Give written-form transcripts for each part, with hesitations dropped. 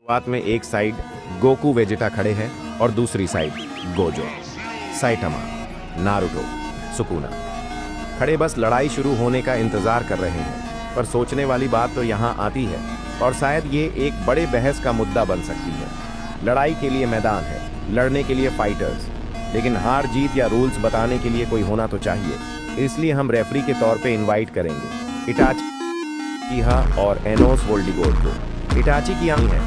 शुरुआत में एक साइड गोकू वेजिटा खड़े हैं और दूसरी side Gojo, Saitama, Naruto, Sukuna खड़े बस लड़ाई शुरू होने का इंतजार कर रहे हैं। पर सोचने वाली बात तो यहाँ आती है और शायद ये एक बड़े बहस का मुद्दा बन सकती है। लड़ाई के लिए मैदान है, लड़ने के लिए फाइटर्स, लेकिन हार जीत या रूल्स बताने के लिए कोई होना तो चाहिए। इसलिए हम रेफरी के तौर पे इनवाइट करेंगे इटाची और एनोस वोल्डिगोड को। इटाची की आनी है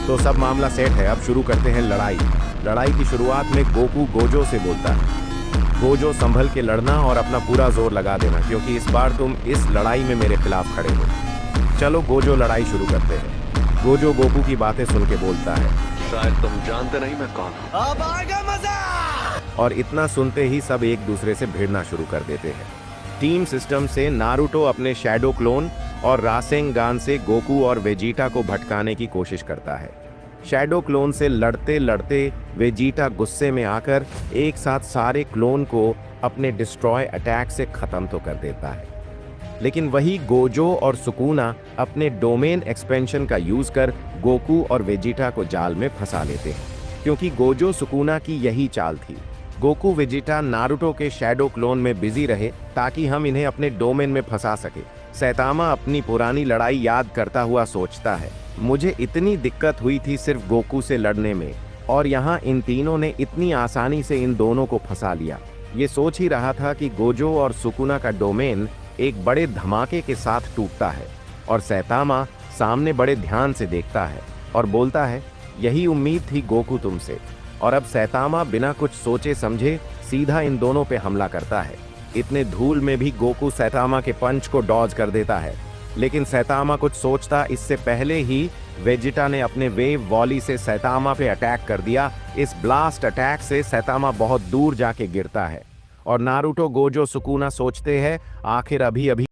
तो सब मामला सेट है। अब शुरू करते हैं लड़ाई की शुरुआत में गोकू गोजो से बोलता है, गोजो संभल के लड़ना और अपना पूरा जोर लगा देना, क्योंकि इस बार तुम इस लड़ाई में मेरे खिलाफ खड़े हो। चलो गोजो, लड़ाई शुरू करते हैं। गोजो गोकू की बातें सुन के बोलता है, शायद तुम जानते नहीं मैं कौन हूँ। अब आएगा मजा। और इतना सुनते ही सब एक दूसरे से भिड़ना शुरू कर देते हैं। टीम सिस्टम से नारुतो अपने शैडो क्लोन और रासेंगान से गोकू और वेजिटा को भटकाने की कोशिश करता है। शैडो क्लोन से लड़ते लड़ते वेजिटा गुस्से में आकर एक साथ सारे क्लोन को अपने डिस्ट्रॉय अटैक से खत्म तो कर देता है, लेकिन वही गोजो और सुकुना अपने डोमेन एक्सपेंशन का यूज कर गोकू और वेजिटा को जाल में फंसा लेते हैं, क्योंकि गोजो सुकुना की यही चाल थी। गोकू वेजिटा नारुतो के शैडो क्लोन में बिजी रहे ताकि हम इन्हें अपने डोमेन में फंसा सके। सैतामा अपनी पुरानी लड़ाई याद करता हुआ सोचता है, मुझे इतनी दिक्कत हुई थी सिर्फ गोकू से लड़ने में, और यहाँ इन तीनों ने इतनी आसानी से इन दोनों को फंसा लिया। ये सोच ही रहा था कि गोजो और सुकुना का डोमेन एक बड़े धमाके के साथ टूटता है, और सैतामा सामने बड़े ध्यान से देखता है और बोलता है, यही उम्मीद थी गोकू तुमसे। और अब सैतामा बिना कुछ सोचे समझे सीधा इन दोनों पे हमला करता है। इतने धूल में भी गोकू सैतामा के पंच को डॉज कर देता है, लेकिन सैतामा कुछ सोचता इससे पहले ही वेजिटा ने अपने वेव वॉली से सैतामा पे अटैक कर दिया। इस ब्लास्ट अटैक से सैतामा बहुत दूर जाके गिरता है और नारुतो गोजो सुकुना सोचते हैं आखिर अभी अभी